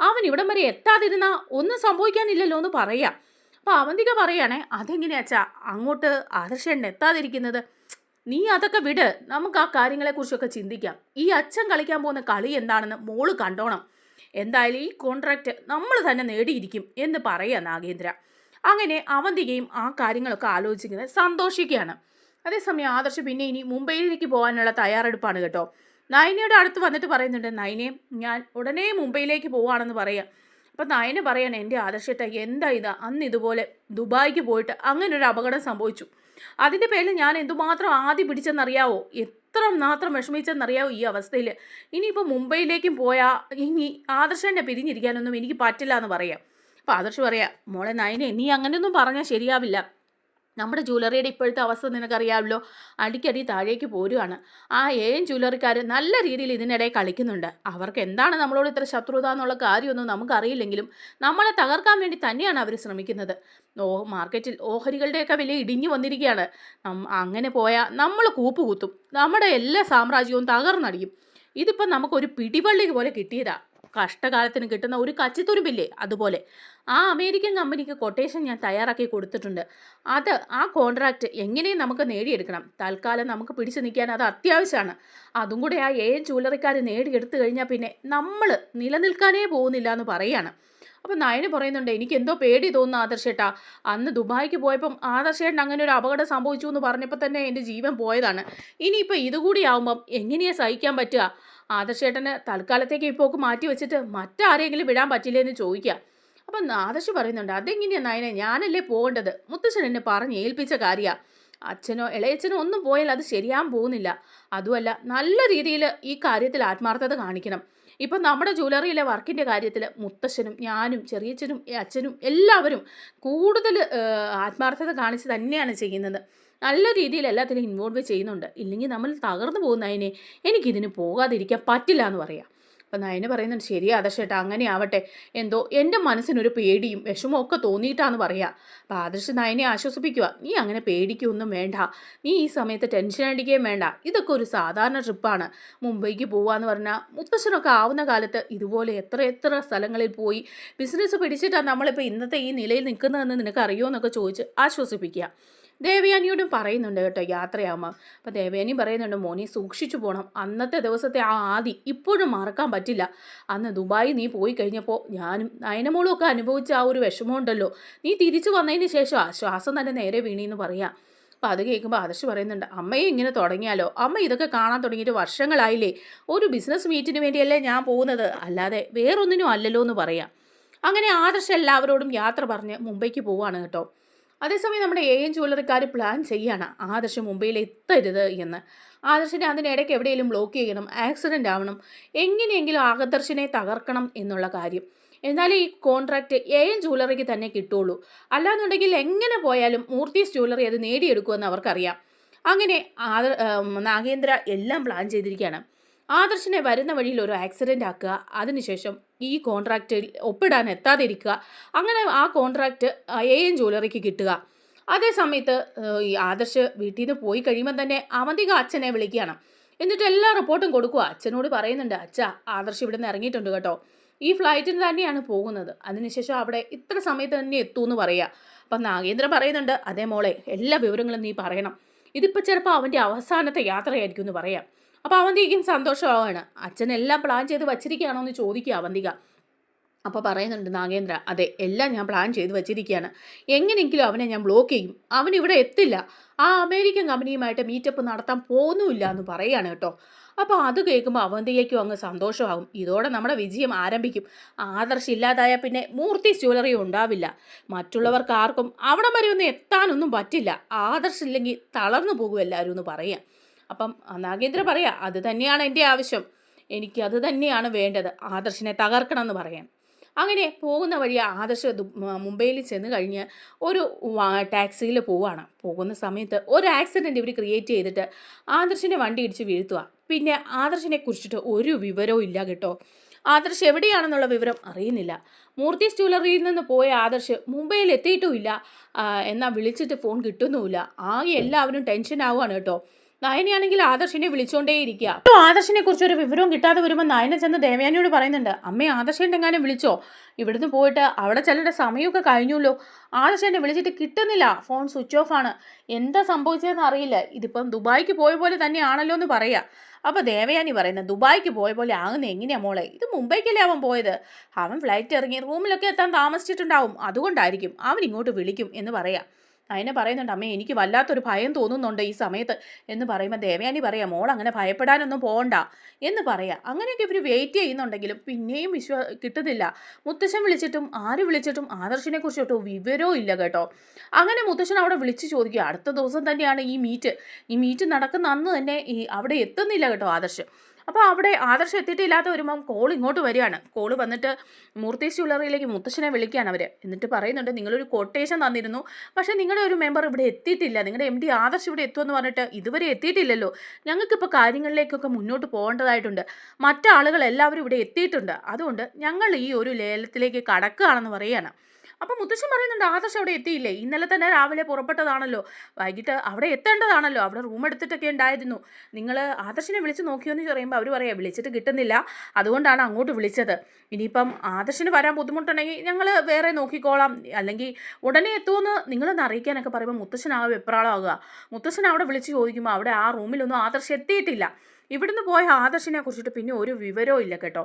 അവൻ ഇവിടം വരെ എത്താതിരുന്നാൽ ഒന്നും സംഭവിക്കാനില്ലല്ലോ എന്ന് പറയാം. അപ്പോൾ അവന്തിക പറയുകയാണേ, അതെങ്ങനെയാച്ചാ അങ്ങോട്ട് ആദർശേട്ടൻ എത്താതിരിക്കുന്നത്? നീ അതൊക്കെ വിട്, നമുക്ക് ആ കാര്യങ്ങളെക്കുറിച്ചൊക്കെ ചിന്തിക്കാം. ഈ അച്ഛൻ കളിക്കാൻ പോകുന്ന കളി എന്താണെന്ന് മോള് കണ്ടോണം. എന്തായാലും ഈ കോൺട്രാക്റ്റ് നമ്മൾ തന്നെ നേടിയിരിക്കും എന്ന് പറയുക നാഗേന്ദ്ര. അങ്ങനെ അവന്തികയും ആ കാര്യങ്ങളൊക്കെ ആലോചിക്കുന്നത് സന്തോഷിക്കുകയാണ്. അതേസമയം ആദർശ് പിന്നെ ഇനി മുംബൈയിലേക്ക് പോകാനുള്ള തയ്യാറെടുപ്പാണ് കേട്ടോ. നയനയുടെ അടുത്ത് വന്നിട്ട് പറയുന്നുണ്ട്, നയനെ, ഞാൻ ഉടനെ മുംബൈയിലേക്ക് പോവുകയാണെന്ന് പറയാം. അപ്പം നയന പറയാണ്, എൻ്റെ ആദർശേട്ട, എന്താ ഇതാ, അന്ന് ഇതുപോലെ ദുബായിക്ക് പോയിട്ട് അങ്ങനെ ഒരു അപകടം സംഭവിച്ചു. അതിൻ്റെ പേരിൽ ഞാൻ എന്തുമാത്രം ആദ്യം പിടിച്ചെന്നറിയാവോ, എത്ര മാത്രം വിഷമിച്ചെന്നറിയാവോ ഈ അവസ്ഥയിൽ. ഇനിയിപ്പോൾ മുംബൈയിലേക്കും പോയാൽ ഇനി ആദർശനെ പിരിഞ്ഞിരിക്കാനൊന്നും എനിക്ക് പറ്റില്ല എന്ന് പറയാം. അപ്പോൾ ആദർശ് പറയാം, മോളെ നയനെ, നീ അങ്ങനെയൊന്നും പറഞ്ഞാൽ ശരിയാവില്ല. നമ്മുടെ ജ്വല്ലറിയുടെ ഇപ്പോഴത്തെ അവസ്ഥ നിനക്കറിയാമല്ലോ, അടിക്കടി താഴേക്ക് പോരുകയാണ്. ആ ജ്വല്ലറിക്കാർ നല്ല രീതിയിൽ ഇതിനിടെ കളിക്കുന്നുണ്ട്. അവർക്ക് എന്താണ് നമ്മളോട് ഇത്ര ശത്രുത എന്നുള്ള കാര്യമൊന്നും നമുക്കറിയില്ലെങ്കിലും നമ്മളെ തകർക്കാൻ വേണ്ടി തന്നെയാണ് അവർ ശ്രമിക്കുന്നത്. മാർക്കറ്റിൽ ഓഹരികളുടെയൊക്കെ വില ഇടിഞ്ഞു വന്നിരിക്കുകയാണ്. അങ്ങനെ പോയാൽ നമ്മൾ കൂപ്പുകുത്തും, നമ്മുടെ എല്ലാ സാമ്രാജ്യവും തകർന്നടിയും. ഇതിപ്പോൾ നമുക്കൊരു പിടിവള്ളി പോലെ കിട്ടിയതാ. കഷ്ടകാലത്തിന് കിട്ടുന്ന ഒരു കച്ചിത്തുരുമ്പില്ലേ, അതുപോലെ ആ അമേരിക്കൻ കമ്പനിക്ക് കൊട്ടേഷൻ ഞാൻ തയ്യാറാക്കി കൊടുത്തിട്ടുണ്ട്. അത് ആ കോൺട്രാക്റ്റ് എങ്ങനെയും നമുക്ക് നേടിയെടുക്കണം. തൽക്കാലം നമുക്ക് പിടിച്ചു നിൽക്കാൻ അത് അത്യാവശ്യമാണ്. അതും കൂടെ ആ ജ്വല്ലറിക്കാർ നേടിയെടുത്തു കഴിഞ്ഞാൽ പിന്നെ നമ്മൾ നിലനിൽക്കാനേ പോകുന്നില്ല എന്ന് പറയുകയാണ്. അപ്പം നയന് പറയുന്നുണ്ട്, എനിക്ക് എന്തോ പേടി തോന്നുന്നു ആദർശേട്ടാ. അന്ന് ദുബായിക്ക് പോയപ്പം ആദർശേട്ടൻ അങ്ങനെ ഒരു അപകടം സംഭവിച്ചു എന്ന് പറഞ്ഞപ്പോൾ തന്നെ എൻ്റെ ജീവൻ പോയതാണ്. ഇനിയിപ്പോൾ ഇതുകൂടി ആവുമ്പം എങ്ങനെയാണ് സഹിക്കാൻ പറ്റുക? ആദർശേട്ടന് തൽക്കാലത്തേക്ക് ഇപ്പോൾ മാറ്റി വെച്ചിട്ട് മറ്റാരെങ്കിലും വിടാൻ പറ്റില്ലേ എന്ന് ചോദിക്കുക. അപ്പം ആദർശ് പറയുന്നുണ്ട്, അതെങ്ങനെയാണ് നയനെ, ഞാനല്ലേ പോകേണ്ടത്? മുത്തശ്ശൻ എന്നെ പറഞ്ഞ് ഏൽപ്പിച്ച കാര്യമാണ്. അച്ഛനോ ഇളയച്ഛനോ ഒന്നും പോയാൽ അത് ശരിയാൻ പോകുന്നില്ല. അതുമല്ല, നല്ല രീതിയിൽ ഈ കാര്യത്തിൽ ആത്മാർത്ഥത കാണിക്കണം. ഇപ്പം നമ്മുടെ ജ്വല്ലറിയിലെ വർക്കിൻ്റെ കാര്യത്തിൽ മുത്തശ്ശനും ഞാനും ചെറിയച്ഛനും അച്ഛനും എല്ലാവരും കൂടുതൽ ആത്മാർത്ഥത കാണിച്ച് തന്നെയാണ് ചെയ്യുന്നത്. നല്ല രീതിയിൽ എല്ലാത്തിനും ഇൻവോൾവ് ചെയ്യുന്നുണ്ട്. ഇല്ലെങ്കിൽ നമ്മൾ തകർന്നു പോകുന്നതിനെ എനിക്കിതിന് പോകാതിരിക്കാൻ പറ്റില്ല എന്ന് പറയാം. അപ്പം നയന് പറയുന്നുണ്ട്, ശരി ആദർശേട്ടാ, അങ്ങനെ ആവട്ടെ. എന്തോ എൻ്റെ മനസ്സിനൊരു പേടിയും വിഷമവും ഒക്കെ തോന്നിയിട്ടാന്ന് പറയാം. അപ്പം ആദർശ് നയനെ ആശ്വസിപ്പിക്കുക, നീ അങ്ങനെ പേടിക്കൊന്നും വേണ്ട, നീ ഈ സമയത്ത് ടെൻഷൻ അടിക്കുകയും വേണ്ട. ഇതൊക്കെ ഒരു സാധാരണ ട്രിപ്പാണ്. മുംബൈക്ക് പോവാന്ന് പറഞ്ഞാൽ മുത്തശ്ശനൊക്കെ ആവുന്ന കാലത്ത് ഇതുപോലെ എത്ര സ്ഥലങ്ങളിൽ പോയി ബിസിനസ് പിടിച്ചിട്ടാണ് നമ്മളിപ്പോൾ ഇന്നത്തെ ഈ നിലയിൽ നിൽക്കുന്നതെന്ന് നിനക്ക് അറിയുമോ എന്നൊക്കെ ചോദിച്ച് ആശ്വസിപ്പിക്കുക. ദേവയാനിയോടും പറയുന്നുണ്ട് കേട്ടോ യാത്രയാകുമ്പോൾ. അപ്പോൾ ദേവയാനി പറയുന്നുണ്ട്, മോനെ സൂക്ഷിച്ചു പോകണം. അന്നത്തെ ദിവസത്തെ ആ ആദി ഇപ്പോഴും മറക്കാൻ പറ്റില്ല. അന്ന് ദുബായി നീ പോയി കഴിഞ്ഞപ്പോൾ ഞാനും നയനമോളും ഒക്കെ അനുഭവിച്ച ആ ഒരു വിഷമമുണ്ടല്ലോ, നീ തിരിച്ചു വന്നതിന് ശേഷം ആ ശ്വാസം തന്നെ നേരെ വീണീന്ന് പറയാം. അപ്പോൾ അത് കേൾക്കുമ്പോൾ ആദർശ് പറയുന്നുണ്ട്, അമ്മയെ ഇങ്ങനെ തുടങ്ങിയാലോ? അമ്മ ഇതൊക്കെ കാണാൻ തുടങ്ങിയിട്ട് വർഷങ്ങളായില്ലേ. ഒരു ബിസിനസ് മീറ്റിന് വേണ്ടിയല്ലേ ഞാൻ പോകുന്നത്, അല്ലാതെ വേറൊന്നിനും അല്ലല്ലോ എന്ന് പറയാം. അങ്ങനെ ആദർശ് എല്ലാവരോടും യാത്ര പറഞ്ഞ് മുംബൈക്ക് പോവാണ് കേട്ടോ. അതേസമയം നമ്മുടെ ജ്വല്ലറിക്കാർ പ്ലാൻ ചെയ്യാണ് ആദർശ് മുംബൈയിൽ എത്തരുത് എന്ന്. ആദർശിനെ അതിനിടയ്ക്ക് എവിടെയെങ്കിലും ബ്ലോക്ക് ചെയ്യണം, ആക്സിഡൻ്റ് ആവണം, എങ്ങനെയെങ്കിലും ആദർശിനെ തകർക്കണം എന്നുള്ള കാര്യം. എന്നാലും ഈ കോൺട്രാക്റ്റ് ജ്വല്ലറിക്ക് തന്നെ കിട്ടുള്ളൂ. അല്ലാന്നുണ്ടെങ്കിൽ എങ്ങനെ പോയാലും മൂർത്തീസ് ജ്വല്ലറി അത് നേടിയെടുക്കുമെന്ന് അവർക്കറിയാം. അങ്ങനെ നാഗേന്ദ്ര എല്ലാം പ്ലാൻ ചെയ്തിരിക്കുകയാണ്. ആദർശിനെ വരുന്ന വഴിയിൽ ഒരു ആക്സിഡൻ്റ് ആക്കുക, അതിനുശേഷം ഈ കോൺട്രാക്റ്റിൽ ഒപ്പിടാൻ എത്താതിരിക്കുക. അങ്ങനെ ആ കോൺട്രാക്റ്റ് ജ്വല്ലറിക്ക് കിട്ടുക. അതേ സമയത്ത് ഈ ആദർശ് വീട്ടിൽ നിന്ന് പോയി കഴിയുമ്പോൾ തന്നെ അവന്തിക അച്ഛനെ വിളിക്കുകയാണ്. എന്നിട്ട് എല്ലാ റിപ്പോർട്ടും കൊടുക്കുക. അച്ഛനോട് പറയുന്നുണ്ട്, അച്ഛാ ആദർശ് ഇവിടെ നിന്ന് ഇറങ്ങിയിട്ടുണ്ട് കേട്ടോ, ഈ ഫ്ലൈറ്റിന് തന്നെയാണ് പോകുന്നത്, അതിനുശേഷം അവിടെ ഇത്ര സമയത്ത് തന്നെ എത്തുമെന്ന് പറയുക. അപ്പം നാഗേന്ദ്ര പറയുന്നുണ്ട്, അതേ മോളെ, എല്ലാ വിവരങ്ങളും നീ പറയണം. ഇതിപ്പോൾ ചിലപ്പോൾ അവൻ്റെ അവസാനത്തെ യാത്രയായിരിക്കും എന്ന് പറയാം. അപ്പോൾ അവന്തിക്കും സന്തോഷമാവാണ്. അച്ഛനെല്ലാം പ്ലാൻ ചെയ്ത് വച്ചിരിക്കുകയാണോ എന്ന് ചോദിക്കുക അവന്തിക. അപ്പോൾ പറയുന്നുണ്ട് നാഗേന്ദ്ര, അതെ, എല്ലാം ഞാൻ പ്ലാൻ ചെയ്ത് വച്ചിരിക്കുകയാണ്. എങ്ങനെയെങ്കിലും അവനെ ഞാൻ ബ്ലോക്ക് ചെയ്യും. അവനിവിടെ എത്തില്ല. ആ അമേരിക്കൻ കമ്പനിയുമായിട്ട് മീറ്റപ്പ് നടത്താൻ പോകുന്നുമില്ല എന്ന് പറയുകയാണ് കേട്ടോ. അപ്പോൾ അത് കേൾക്കുമ്പോൾ അവന്തികയ്ക്കും അങ്ങ് സന്തോഷമാകും. ഇതോടെ നമ്മുടെ വിജയം ആരംഭിക്കും. ആദർശ് ഇല്ലാതായാൽ പിന്നെ മൂർത്തീസ് ജ്വല്ലറി ഉണ്ടാവില്ല. മറ്റുള്ളവർക്ക് ആർക്കും അവിടെ വരെ ഒന്നും എത്താനൊന്നും പറ്റില്ല. ആദർശ് ഇല്ലെങ്കിൽ തളർന്നു പോകും എല്ലാവരും എന്ന് പറയാം. അപ്പം നാഗേന്ദ്ര പറയാ, അത് തന്നെയാണ് എൻ്റെ ആവശ്യം, എനിക്ക് അത് തന്നെയാണ് വേണ്ടത്, ആദർശിനെ തകർക്കണം എന്ന് പറയാം. അങ്ങനെ പോകുന്ന വഴി ആദർശ് മുംബൈയിൽ ചെന്ന് കഴിഞ്ഞ് ഒരു ടാക്സിയിൽ പോവുകയാണ്. പോകുന്ന സമയത്ത് ഒരു ആക്സിഡൻറ്റ് ഇവർ ക്രിയേറ്റ് ചെയ്തിട്ട് ആദർശിനെ വണ്ടി ഇടിച്ച് വീഴ്ത്തുക. പിന്നെ ആദർശിനെ കുറിച്ചിട്ട് ഒരു വിവരവും ഇല്ല കേട്ടോ. ആദർശ് എവിടെയാണെന്നുള്ള വിവരം അറിയുന്നില്ല. മൂർത്തീസ് ജ്വല്ലറിയിൽ നിന്ന് പോയ ആദർശ് മുംബൈയിൽ എത്തിയിട്ടുമില്ല. എന്നാൽ വിളിച്ചിട്ട് ഫോൺ കിട്ടുന്നുമില്ല. ആകെ എല്ലാവരും ടെൻഷൻ ആവുകയാണ് കേട്ടോ. നയനയാണെങ്കിൽ ആദർശിനെ വിളിച്ചുകൊണ്ടേയിരിക്കുക. ആദർശിനെ കുറിച്ച് ഒരു വിവരവും കിട്ടാതെ വരുമ്പോൾ നയന ചെന്ന് ദേവയാനിയോട് പറയുന്നുണ്ട്, അമ്മേ ആദർശൻ്റെ എങ്ങാനും വിളിച്ചോ? ഇവിടുന്ന് പോയിട്ട് അവിടെ ചിലരുടെ സമയമൊക്കെ കഴിഞ്ഞല്ലോ. ആദർശനെ വിളിച്ചിട്ട് കിട്ടുന്നില്ല, ഫോൺ സ്വിച്ച് ഓഫ് ആണ്. എന്താ സംഭവിച്ചതെന്ന് അറിയില്ല. ഇതിപ്പം ദുബായിക്ക് പോയ പോലെ തന്നെയാണല്ലോ എന്ന് പറയാ. അപ്പോൾ ദേവയാനി പറയുന്നത്, ദുബായിക്ക് പോയ പോലെ ആകുന്ന എങ്ങനെയാ മോളെ? ഇത് മുംബൈക്കല്ലേ അവൻ പോയത്. അവൻ ഫ്ലൈറ്റ് ഇറങ്ങി റൂമിലൊക്കെ എത്താൻ താമസിച്ചിട്ടുണ്ടാവും, അതുകൊണ്ടായിരിക്കും അവൻ ഇങ്ങോട്ട് വിളിക്കും എന്ന് പറയാം. അതിനെ പറയുന്നുണ്ട്, അമ്മേ എനിക്ക് വല്ലാത്തൊരു ഭയം തോന്നുന്നുണ്ട് ഈ സമയത്ത് എന്ന് പറയുമ്പോൾ ദേവയാനി പറയാം, മോൾ അങ്ങനെ ഭയപ്പെടാനൊന്നും പോകണ്ട എന്ന് പറയാം. അങ്ങനെയൊക്കെ ഇവർ വെയിറ്റ് ചെയ്യുന്നുണ്ടെങ്കിലും പിന്നെയും കിട്ടുന്നില്ല. മുത്തശ്ശൻ വിളിച്ചിട്ടും ആര് വിളിച്ചിട്ടും ആദർശിനെ കുറിച്ചിട്ടോ വിവരവും ഇല്ല കേട്ടോ. അങ്ങനെ മുത്തശ്ശൻ അവിടെ വിളിച്ച് ചോദിക്കുക. അടുത്ത ദിവസം തന്നെയാണ് ഈ മീറ്റ് നടക്കുന്ന അന്ന് തന്നെ അവിടെ എത്തുന്നില്ല കേട്ടോ ആദർശ്. അപ്പോൾ അവിടെ ആദർശം എത്തിയിട്ടില്ലാത്ത വരുമ്പം കോൾ ഇങ്ങോട്ട് വരികയാണ്. കോൾ വന്നിട്ട് മൂർത്തീസ് ജ്വല്ലറിയിലേക്ക് മുത്തശ്ശനെ വിളിക്കുകയാണ് അവർ. എന്നിട്ട് പറയുന്നുണ്ട്, നിങ്ങളൊരു കൊട്ടേഷൻ തന്നിരുന്നു, പക്ഷേ നിങ്ങളുടെ ഒരു മെമ്പർ ഇവിടെ എത്തിയിട്ടില്ല, നിങ്ങളുടെ MD ആദർശ് ഇവിടെ എത്തുമെന്ന് പറഞ്ഞിട്ട് ഇതുവരെ എത്തിയിട്ടില്ലല്ലോ. ഞങ്ങൾക്കിപ്പോൾ കാര്യങ്ങളിലേക്കൊക്കെ മുന്നോട്ട് പോകേണ്ടതായിട്ടുണ്ട്. മറ്റാളുകൾ എല്ലാവരും ഇവിടെ എത്തിയിട്ടുണ്ട്. അതുകൊണ്ട് ഞങ്ങൾ ഈ ഒരു ലേലത്തിലേക്ക് കടക്കുകയാണെന്ന് പറയുകയാണ്. അപ്പം മുത്തശ്ശൻ പറയുന്നുണ്ട് ആദർശ് അവിടെ എത്തിയില്ലേ, ഇന്നലെ തന്നെ രാവിലെ പുറപ്പെട്ടതാണല്ലോ, വൈകിട്ട് അവിടെ എത്തേണ്ടതാണല്ലോ, അവിടെ റൂം എടുത്തിട്ടൊക്കെ ഉണ്ടായിരുന്നു, നിങ്ങൾ ആദർശിനെ വിളിച്ച് നോക്കിയോ എന്ന് പറയുമ്പോൾ അവർ പറയാം വിളിച്ചിട്ട് കിട്ടുന്നില്ല, അതുകൊണ്ടാണ് അങ്ങോട്ട് വിളിച്ചത്. ഇനിയിപ്പം ആദർശിന് വരാൻ ബുദ്ധിമുട്ടുണ്ടെങ്കിൽ ഞങ്ങൾ വേറെ നോക്കിക്കോളാം, അല്ലെങ്കിൽ ഉടനെ എത്തുമെന്ന് നിങ്ങളൊന്ന് അറിയിക്കാനൊക്കെ പറയുമ്പോൾ മുത്തശ്ശനാകെ വെപ്രാളമാകുക. മുത്തശ്ശൻ അവിടെ വിളിച്ച് ചോദിക്കുമ്പോൾ അവിടെ ആ റൂമിലൊന്നും ആദർശ് എത്തിയിട്ടില്ല. ഇവിടുന്ന് പോയ ആദർശിനെ കുറിച്ചിട്ട് പിന്നെ ഒരു വിവരവും ഇല്ല കേട്ടോ.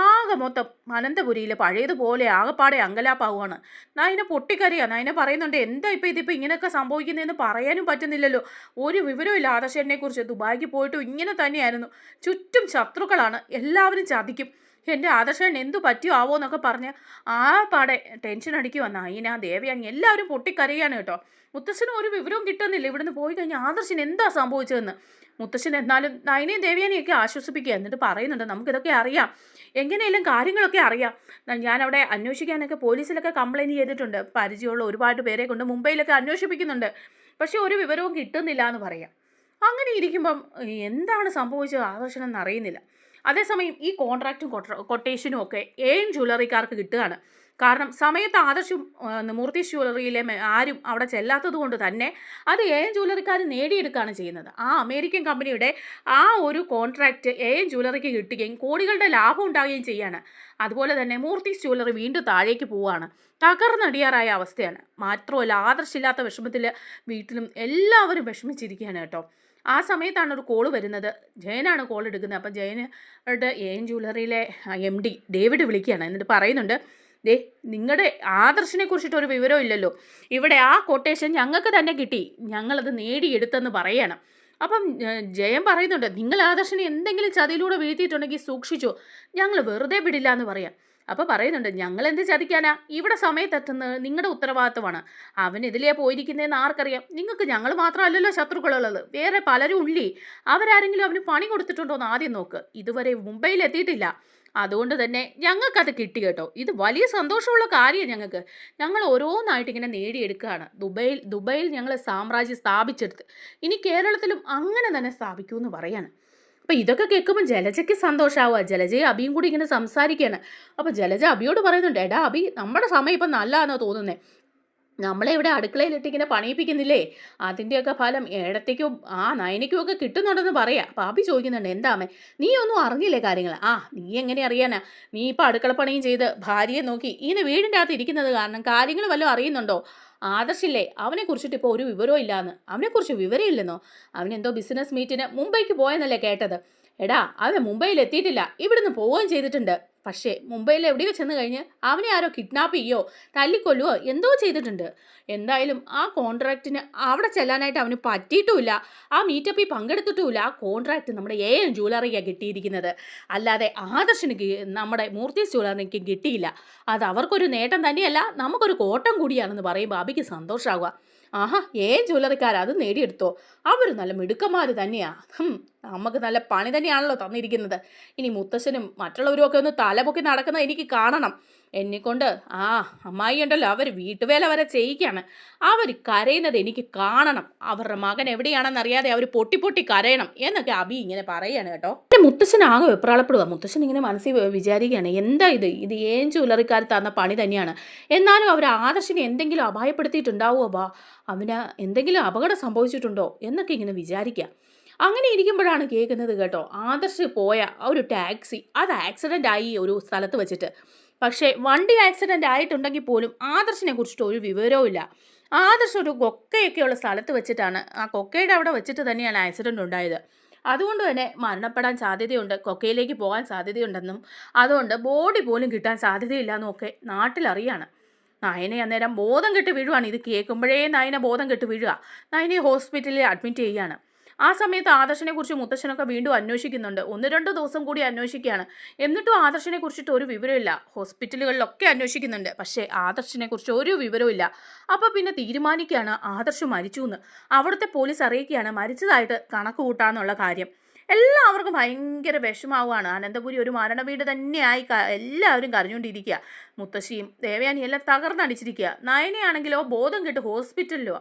ആകെ മൊത്തം അനന്തപുരിയിൽ പഴയതുപോലെ ആകെപ്പാടെ അങ്കലാപ്പാവുകയാണ്. നയന പൊട്ടിക്കരയാണ്. നയന പറയുന്നുണ്ട് എന്താ ഇതിപ്പോൾ ഇങ്ങനെയൊക്കെ സംഭവിക്കുന്നതെന്ന് പറയാനും പറ്റുന്നില്ലല്ലോ, ഒരു വിവരവും ഇല്ല ആദർശനെ കുറിച്ച്. ദുബായിക്ക് പോയിട്ടും ഇങ്ങനെ തന്നെയായിരുന്നു, ചുറ്റും ശത്രുക്കളാണ്, എല്ലാവരും ചതിക്കും, എൻ്റെ ആദർശൻ എന്തു പറ്റിയോ ആവോ എന്നൊക്കെ പറഞ്ഞ് ആ പാടെ ടെൻഷൻ അടിക്കുക നയന ദേവയാനി എല്ലാവരും പൊട്ടിക്കരയാണ് കേട്ടോ. മുത്തശ്ശനും ഒരു വിവരവും കിട്ടുന്നില്ല ഇവിടുന്ന് പോയി കഴിഞ്ഞാൽ ആദർശന് എന്താ സംഭവിച്ചതെന്ന്. മുത്തശ്ശൻ എന്നാലും നയനയും ദേവയാനിയൊക്കെ ആശ്വസിപ്പിക്കുക. എന്നിട്ട് പറയുന്നുണ്ട് നമുക്കിതൊക്കെ അറിയാം, എങ്ങനെയെങ്കിലും കാര്യങ്ങളൊക്കെ അറിയാം, ഞാനവിടെ അന്വേഷിക്കാനൊക്കെ പോലീസിലൊക്കെ കംപ്ലയിൻറ്റ് ചെയ്തിട്ടുണ്ട്, പരിചയമുള്ള ഒരുപാട് പേരെ കൊണ്ട് മുംബൈയിലൊക്കെ അന്വേഷിപ്പിക്കുന്നുണ്ട്, പക്ഷേ ഒരു വിവരവും കിട്ടുന്നില്ല എന്ന് പറയാം. അങ്ങനെ ഇരിക്കുമ്പം എന്താണ് സംഭവിച്ചത് ആദർശനെന്ന് അറിയുന്നില്ല. അതേസമയം ഈ കോൺട്രാക്റ്റും കൊട്ടേഷനും ഒക്കെ എയിം ജ്വല്ലറിക്കാർക്ക് കിട്ടുകയാണ്. കാരണം സമയത്ത് ആദർശും മൂർത്തി ജ്വല്ലറിയിലെ ആരും അവിടെ ചെല്ലാത്തത് കൊണ്ട് തന്നെ അത് എയിം ജ്വല്ലറിക്കാർ നേടിയെടുക്കുകയാണ് ചെയ്യുന്നത്. ആ അമേരിക്കൻ കമ്പനിയുടെ ആ ഒരു കോൺട്രാക്റ്റ് എയിം ജ്വല്ലറിക്ക് കിട്ടുകയും കോടികളുടെ ലാഭം ഉണ്ടാവുകയും ചെയ്യാണ്. അതുപോലെ തന്നെ മൂർത്തി ജ്വല്ലറി വീണ്ടും താഴേക്ക് പോവുകയാണ്, തകർന്നടിയാറായ അവസ്ഥയാണ്. മാത്രമല്ല ആദർശില്ലാത്ത വിഷമത്തിൽ വീട്ടിലും എല്ലാവരും വിഷമിച്ചിരിക്കുകയാണ് കേട്ടോ. ആ സമയത്താണ് ഒരു കോള് വരുന്നത്. ജയനാണ് കോൾ എടുക്കുന്നത്. അപ്പം ജയനുടെ എയിം ജ്വല്ലറിയിലെ MD ഡേവിഡ് വിളിക്കുകയാണ്. എന്നിട്ട് പറയുന്നുണ്ട് ദേ നിങ്ങളുടെ ആദർശിനെ കുറിച്ചിട്ടൊരു വിവരവും ഇല്ലല്ലോ, ഇവിടെ ആ കൊട്ടേഷൻ ഞങ്ങൾക്ക് തന്നെ കിട്ടി, ഞങ്ങളത് നേടിയെടുത്തെന്ന് പറയണം. അപ്പം ജയൻ പറയുന്നുണ്ട് നിങ്ങൾ ആദർശിനെ എന്തെങ്കിലും ചതിയിലൂടെ വീഴ്ത്തിയിട്ടുണ്ടെങ്കിൽ സൂക്ഷിച്ചോ, ഞങ്ങൾ വെറുതെ വിടില്ല എന്ന് പറയാം. അപ്പോൾ പറയുന്നുണ്ട് ഞങ്ങൾ എന്ത് ചതിക്കാനാ, ഇവിടെ സമയത്തെത്തുന്നത് നിങ്ങളുടെ ഉത്തരവാദിത്തമാണ്, അവൻ ഇതിലേ പോയിരിക്കുന്നതെന്ന് ആർക്കറിയാം, നിങ്ങൾക്ക് ഞങ്ങൾ മാത്രമല്ലല്ലോ ശത്രുക്കളുള്ളത്, വേറെ പലരും ഉള്ളി, അവരാരെങ്കിലും അവന് പണി കൊടുത്തിട്ടുണ്ടോ എന്ന് ആദ്യം നോക്ക്, ഇതുവരെ മുംബൈയിൽ എത്തിയിട്ടില്ല, അതുകൊണ്ട് തന്നെ ഞങ്ങൾക്കത് കിട്ടി കേട്ടോ, ഇത് വലിയ സന്തോഷമുള്ള കാര്യം ഞങ്ങൾക്ക്, ഞങ്ങൾ ഓരോന്നായിട്ട് ഇങ്ങനെ നേടിയെടുക്കുകയാണ്, ദുബൈയിൽ ഞങ്ങൾ സാമ്രാജ്യം സ്ഥാപിച്ചെടുത്ത് ഇനി കേരളത്തിലും അങ്ങനെ തന്നെ സ്ഥാപിക്കൂ എന്ന് പറയാണ്. അപ്പോൾ ഇതൊക്കെ കേൾക്കുമ്പോൾ ജലജയ്ക്ക് സന്തോഷമാവുക. ജലജയും അബിയും കൂടി ഇങ്ങനെ സംസാരിക്കുകയാണ്. അപ്പോൾ ജലജ അബിയോട് പറയുന്നുണ്ട് എടാ അബി നമ്മുടെ സമയം ഇപ്പം നല്ലതാണെന്നോ തോന്നുന്നത്, നമ്മളെ ഇവിടെ അടുക്കളയിലിട്ട് ഇങ്ങനെ പണിയിപ്പിക്കുന്നില്ലേ, അതിൻ്റെയൊക്കെ ഫലം ഏടത്തേക്കും നയനയ്ക്കും ഒക്കെ കിട്ടുന്നുണ്ടെന്ന് പറയാം. അപ്പോൾ അബി ചോദിക്കുന്നുണ്ട് എന്താമേ നീ ഒന്നും അറിഞ്ഞില്ലേ കാര്യങ്ങൾ, നീ എങ്ങനെ അറിയാനാ, നീ ഇപ്പോൾ അടുക്കളപ്പണിയും ചെയ്ത് ഭാര്യയെ നോക്കി ഇങ്ങനെ വീടിൻ്റെ അകത്ത് ഇരിക്കുന്നത് കാരണം കാര്യങ്ങൾ വല്ലതും അറിയുന്നുണ്ടോ, ആദർശില്ലേ അവനെ കുറിച്ചിട്ട് ഇപ്പോൾ ഒരു വിവരവും ഇല്ലാന്ന്, അവനെക്കുറിച്ച് വിവരമില്ലെന്നോ, അവനെന്തോ ബിസിനസ് മീറ്റിന് മുംബൈക്ക് പോയെന്നല്ലേ കേട്ടത്, എടാ അവൻ മുംബൈയിൽ എത്തിയിട്ടില്ല, ഇവിടുന്ന് പോവുകയും ചെയ്തിട്ടുണ്ട്, പക്ഷേ മുംബൈയിൽ എവിടെയോ ചെന്ന് കഴിഞ്ഞ് അവനെ ആരോ കിഡ്നാപ്പ് ചെയ്യോ തല്ലിക്കൊല്ലുവോ എന്തോ ചെയ്തിട്ടുണ്ട്, എന്തായാലും ആ കോൺട്രാക്റ്റിന് അവിടെ ചെല്ലാനായിട്ട് അവന് പറ്റിയിട്ടുമില്ല, ആ മീറ്റപ്പിൽ പങ്കെടുത്തിട്ടുമില്ല, ആ കോൺട്രാക്റ്റ് നമ്മുടെ എയിം ജ്വല്ലറിക്കാണ് കിട്ടിയിരിക്കുന്നത്, അല്ലാതെ ആദർശന് നമ്മുടെ മൂർത്തി ജ്വല്ലറിക്ക് കിട്ടിയില്ല, അത് അവർക്കൊരു നേട്ടം തന്നെയല്ല നമുക്കൊരു കോട്ടം കൂടിയാണെന്ന് പറയുമ്പോൾ അബിക്ക് സന്തോഷമാവുക. എയിം ജ്വല്ലറിക്കാർ അത് നേടിയെടുത്തോ, അവർ നല്ല മിടുക്കന്മാർ തന്നെയാണ്, നമുക്ക് നല്ല പണി തന്നെയാണല്ലോ തന്നിരിക്കുന്നത്, ഇനി മുത്തശ്ശനും മറ്റുള്ളവരും ഒക്കെ ഒന്ന് തലപൊക്കി നടക്കുന്നത് എനിക്ക് കാണണം, എന്നെക്കൊണ്ട് അമ്മായി ഉണ്ടല്ലോ അവർ വീട്ടുവേല വരെ ചെയ്യിക്കുകയാണ്, അവർ കരയുന്നത് എനിക്ക് കാണണം, അവരുടെ മകൻ എവിടെയാണെന്നറിയാതെ അവർ പൊട്ടി കരയണം എന്നൊക്കെ അബി ഇങ്ങനെ പറയുകയാണ് കേട്ടോ. എൻ്റെ മുത്തശ്ശൻ ആകെ വെപ്രാളപ്പെടുക. മുത്തശ്ശൻ ഇങ്ങനെ മനസ്സിൽ വിചാരിക്കുകയാണ് എന്താ ഇത് എയിം ജ്വല്ലറിക്കാർ തന്ന പണി തന്നെയാണ്, എന്നാലും അവർ ആദർശിനെ എന്തെങ്കിലും അപായപ്പെടുത്തിയിട്ടുണ്ടാവുമോ, അവന് എന്തെങ്കിലും അപകടം സംഭവിച്ചിട്ടുണ്ടോ എന്നൊക്കെ ഇങ്ങനെ വിചാരിക്കുക. അങ്ങനെ ഇരിക്കുമ്പോഴാണ് കേൾക്കുന്നത് കേട്ടോ, ആദർശ് പോയ ഒരു ടാക്സി അത് ആക്സിഡൻ്റ് ആയി ഒരു സ്ഥലത്ത് വെച്ചിട്ട്, പക്ഷേ വണ്ടി ആക്സിഡൻ്റ് ആയിട്ടുണ്ടെങ്കിൽ പോലും ആദർശിനെ കുറിച്ചിട്ട് ഒരു വിവരവും ഇല്ല. ആദർശ് ഒരു കൊക്കയൊക്കെയുള്ള സ്ഥലത്ത് വെച്ചിട്ടാണ്, ആ കൊക്കയുടെ അവിടെ വെച്ചിട്ട് തന്നെയാണ് ആക്സിഡൻ്റ് ഉണ്ടായത്, അതുകൊണ്ട് തന്നെ മരണപ്പെടാൻ സാധ്യതയുണ്ട്, കൊക്കയിലേക്ക് പോകാൻ സാധ്യതയുണ്ടെന്നും അതുകൊണ്ട് ബോഡി പോലും കിട്ടാൻ സാധ്യതയില്ല എന്നും ഒക്കെ നാട്ടിലറിയാണ്. നയനെ അന്നേരം ബോധം കെട്ട് വീഴുവാണ്. ഇത് കേൾക്കുമ്പോഴേ നയന ബോധം കെട്ട് വീഴുക. നയനെ ഹോസ്പിറ്റലിൽ അഡ്മിറ്റ് ചെയ്യുകയാണ്. ആ സമയത്ത് ആദർശനെ കുറിച്ച് മുത്തശ്ശനൊക്കെ വീണ്ടും അന്വേഷിക്കുന്നുണ്ട്. 1-2 ദിവസം കൂടി അന്വേഷിക്കുകയാണ്. എന്നിട്ടും ആദർശനെ കുറിച്ചിട്ട് ഒരു വിവരമില്ല. ഹോസ്പിറ്റലുകളിലൊക്കെ അന്വേഷിക്കുന്നുണ്ട്, പക്ഷേ ആദർശനെ കുറിച്ച് ഒരു വിവരമില്ല. അപ്പോൾ പിന്നെ തീരുമാനിക്കുകയാണ് ആദർശ് മരിച്ചു എന്ന്. അവിടുത്തെ പോലീസ് അറിയിക്കുകയാണ് മരിച്ചതായിട്ട് കണക്ക് കൂട്ടാന്നുള്ള കാര്യം. എല്ലാവർക്കും ഭയങ്കര വിഷമാവുകയാണ്. അനന്തപുരി ഒരു മരണ വീട് തന്നെയായി എല്ലാവരും കരഞ്ഞുകൊണ്ടിരിക്കുക. മുത്തശ്ശിയും ദേവയാനി എല്ലാം തകർന്നടിച്ചിരിക്കുക. നയനയാണെങ്കിലോ ബോധം കെട്ട് ഹോസ്പിറ്റലിലോ.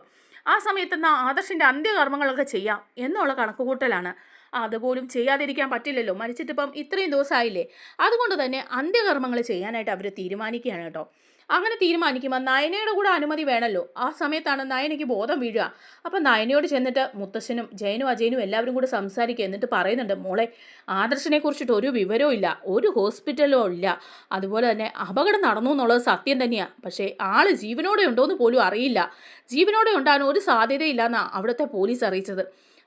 ആ സമയത്ത് എന്നാൽ ആദർശിൻ്റെ അന്ത്യകർമ്മങ്ങളൊക്കെ ചെയ്യാം എന്നുള്ള കണക്കുകൂട്ടലാണ്. അതുപോലും ചെയ്യാതിരിക്കാൻ പറ്റില്ലല്ലോ, മരിച്ചിട്ടിപ്പം ഇത്രയും ദിവസമായില്ലേ, അതുകൊണ്ട് തന്നെ അന്ത്യകർമ്മങ്ങൾ ചെയ്യാനായിട്ട് അവർ തീരുമാനിക്കുകയാണ് കേട്ടോ. അങ്ങനെ തീരുമാനിക്കുമ്പോൾ നയനയുടെ കൂടെ അനുമതി വേണമല്ലോ. ആ സമയത്താണ് നയനയ്ക്ക് ബോധം വീഴുക. അപ്പം നയനയോട് ചെന്നിട്ട് മുത്തശ്ശനും ജയനും അജയനും എല്ലാവരും കൂടെ സംസാരിക്കുക. എന്നിട്ട് പറയുന്നുണ്ട്, മോളെ ആദർശിനെ കുറിച്ചിട്ട് ഒരു വിവരവും ഇല്ല, ഒരു ഹോസ്പിറ്റലോ ഇല്ല, അതുപോലെ തന്നെ അപകടം നടന്നു എന്നുള്ളത് സത്യം തന്നെയാണ്. പക്ഷേ ആള് ജീവനോടെ ഉണ്ടോയെന്ന് പോലും അറിയില്ല. ജീവനോടെ ഉണ്ടാകാൻ ഒരു സാധ്യതയില്ലെന്നാണ് അവിടുത്തെ പോലീസ് അറിയിച്ചത്.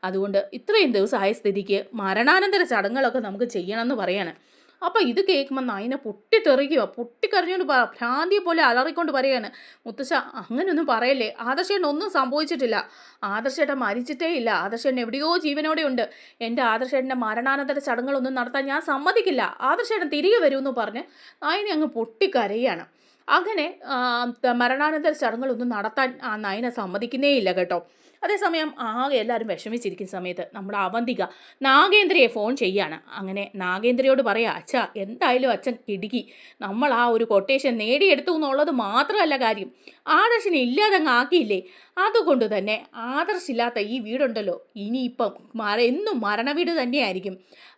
അതുകൊണ്ട് ഇത്രയും ദിവസമായ സ്ഥിതിക്ക് മരണാനന്തര ചടങ്ങുകളൊക്കെ നമുക്ക് ചെയ്യണമെന്ന് പറയാണ്. അപ്പോൾ ഇത് കേൾക്കുമ്പോൾ നയന പൊട്ടിത്തെറിക്കുക, പൊട്ടിക്കരഞ്ഞുകൊണ്ട് ഭ്രാന്തിയെ പോലെ അലറിക്കൊണ്ട് പറയാണ്, മുത്തശ്ശ അങ്ങനെയൊന്നും പറയല്ലേ, ആദർശേട്ടൻ ഒന്നും സംഭവിച്ചിട്ടില്ല, ആദർശേട്ടൻ മരിച്ചിട്ടേ ഇല്ല, ആദർശേട്ടൻ എവിടെയോ ജീവനോടെ ഉണ്ട്, എൻ്റെ ആദർശേട്ടൻ്റെ മരണാനന്തര ചടങ്ങുകളൊന്നും നടത്താൻ ഞാൻ സമ്മതിക്കില്ല, ആദർശേട്ടൻ തിരികെ വരുമെന്ന് പറഞ്ഞ് നയന അങ്ങ് പൊട്ടിക്കരയാണ്. അങ്ങനെ മരണാനന്തര ചടങ്ങുകളൊന്നും നടത്താൻ ആ നയന സമ്മതിക്കുന്നേ ഇല്ല കേട്ടോ. അതേസമയം ആകെ എല്ലാവരും വിഷമിച്ചിരിക്കുന്ന സമയത്ത് നമ്മുടെ അവന്തിക നാഗേന്ദ്രയെ ഫോൺ ചെയ്യാണ്. അങ്ങനെ നാഗേന്ദ്രയോട് പറയാം, അച്ഛാ എന്തായാലും അച്ഛൻ കിടുക്കി, നമ്മൾ ആ ഒരു കൊട്ടേഷൻ നേടിയെടുത്തു എന്നുള്ളത് മാത്രമല്ല കാര്യം, ആദർശിനെ ഇല്ലാതെ അങ്ങ് ആക്കിയില്ലേ, അതുകൊണ്ട് തന്നെ ആദർശില്ലാത്ത ഈ വീടുണ്ടല്ലോ ഇനിയിപ്പം എന്നും മരണവീട് തന്നെയായിരിക്കും.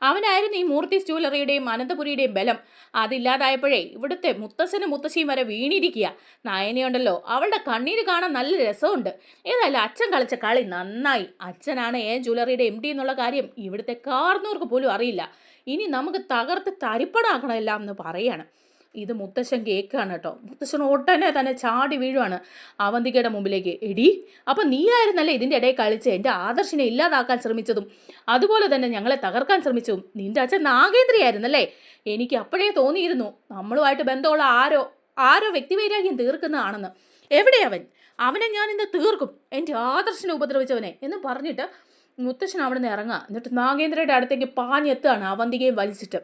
അവനായിരുന്നു ഈ മൂർത്തി ജ്വല്ലറിയുടെയും അനന്തപുരിയുടെയും ബലം. അതില്ലാതായപ്പോഴേ ഇവിടുത്തെ മുത്തശ്ശനും മുത്തശ്ശിയും വരെ വീണിരിക്കുക. നയനയുണ്ടല്ലോ അവളുടെ കണ്ണീര് കാണാൻ നല്ല രസമുണ്ട്. ഏതായാലും അച്ഛൻ കളിച്ച കളി നന്നായി. അച്ഛനാണ് ജ്വല്ലറിയുടെ MD എന്നുള്ള കാര്യം ഇവിടുത്തെ കാർന്നവർക്ക് പോലും അറിയില്ല. ഇനി നമുക്ക് തകർത്ത് തരിപ്പണാക്കണമല്ല എന്ന് പറയാണ്. ഇത് മുത്തശ്ശൻ കേൾക്കുകയാണ് കേട്ടോ. മുത്തശ്ശൻ ഉടനെ തന്നെ ചാടി വീഴുവാണ് അവന്തികയുടെ മുമ്പിലേക്ക്. എടി, അപ്പം നീ ആയിരുന്നല്ലേ ഇതിൻ്റെ ഇടയിൽ കളിച്ച് എൻ്റെ ആദർശിനെ ഇല്ലാതാക്കാൻ ശ്രമിച്ചതും അതുപോലെ തന്നെ ഞങ്ങളെ തകർക്കാൻ ശ്രമിച്ചതും നിൻ്റെ അച്ഛൻ നാഗേന്ദ്രയായിരുന്നല്ലേ? എനിക്ക് അപ്പോഴേ തോന്നിയിരുന്നു നമ്മളുമായിട്ട് ബന്ധമുള്ള ആരോ വ്യക്തിവൈരാഗ്യം തീർക്കുന്നതാണെന്ന്. എവിടെയവൻ? അവനെ ഞാൻ ഇന്ന് തീർക്കും, എൻ്റെ ആദർശിനെ ഉപദ്രവിച്ചവനെ എന്ന് പറഞ്ഞിട്ട് മുത്തശ്ശൻ അവിടെ നിന്ന് ഇറങ്ങുക. എന്നിട്ട് നാഗേന്ദ്രയുടെ അടുത്തേക്ക് പാഞ്ഞെത്തുകയാണ് അവന്തികയും വലിച്ചിട്ട്.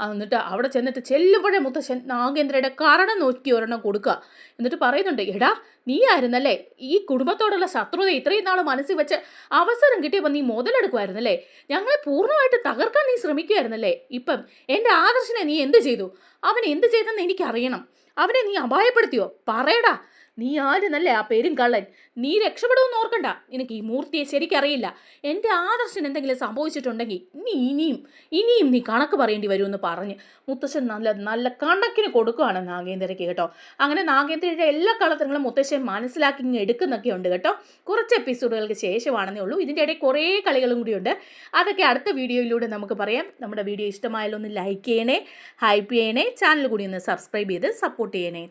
എന്നിട്ട് അവിടെ ചെന്നിട്ട് ചെല്ലുമ്പോഴേ മുത്തശ്ശൻ നാഗേന്ദ്രയുടെ കരണം നോക്കി ഒരെണ്ണം കൊടുക്കുക. എന്നിട്ട് പറയുന്നുണ്ട്, എടാ നീ ആയിരുന്നല്ലേ ഈ കുടുംബത്തോടുള്ള ശത്രുത ഇത്രയും നാൾ മനസ്സിൽ വെച്ച് അവസരം കിട്ടിയപ്പോൾ നീ മുതലെടുക്കുമായിരുന്നല്ലേ, ഞങ്ങളെ പൂർണ്ണമായിട്ട് തകർക്കാൻ നീ ശ്രമിക്കുമായിരുന്നല്ലേ. ഇപ്പം എൻ്റെ ആദർശനെ നീ എന്ത് ചെയ്തു? അവൻ എന്ത് ചെയ്തെന്ന് എനിക്കറിയണം. അവനെ നീ അപായപ്പെടുത്തിയോ? പറയടാ, നീ ആരുന്നല്ലേ ആ പേരും കള്ളൻ? നീ രക്ഷപ്പെടുമെന്ന് ഓർക്കണ്ട, നിനക്ക് ഈ മൂർത്തിയെ ശരിക്കറിയില്ല. എൻ്റെ ആദർശന് എന്തെങ്കിലും സംഭവിച്ചിട്ടുണ്ടെങ്കിൽ നീ ഇനിയും നീ കണക്ക് പറയേണ്ടി വരുമെന്ന് പറഞ്ഞ് മുത്തശ്ശൻ നല്ല കണക്കിന് കൊടുക്കുകയാണ് നാഗേന്ദ്രയ്ക്ക് കേട്ടോ. അങ്ങനെ നാഗേന്ദ്രയുടെ എല്ലാ കളത്തരങ്ങളും മുത്തശ്ശൻ മനസ്സിലാക്കി എടുക്കുന്നൊക്കെ ഉണ്ട് കേട്ടോ. കുറച്ച് എപ്പിസോഡുകൾക്ക് ശേഷമാണെന്നേ ഉള്ളൂ. ഇതിൻ്റെ ഇടയിൽ കുറേ കളികളും കൂടിയുണ്ട്. അതൊക്കെ അടുത്ത വീഡിയോയിലൂടെ നമുക്ക് പറയാം. നമ്മുടെ വീഡിയോ ഇഷ്ടമായാലൊന്ന് ലൈക്ക് ചെയ്യണേ, ഹൈപ്പ് ചെയ്യണേ, ചാനൽ കൂടി ഒന്ന് സബ്സ്ക്രൈബ് ചെയ്ത് സപ്പോർട്ട് ചെയ്യണേ.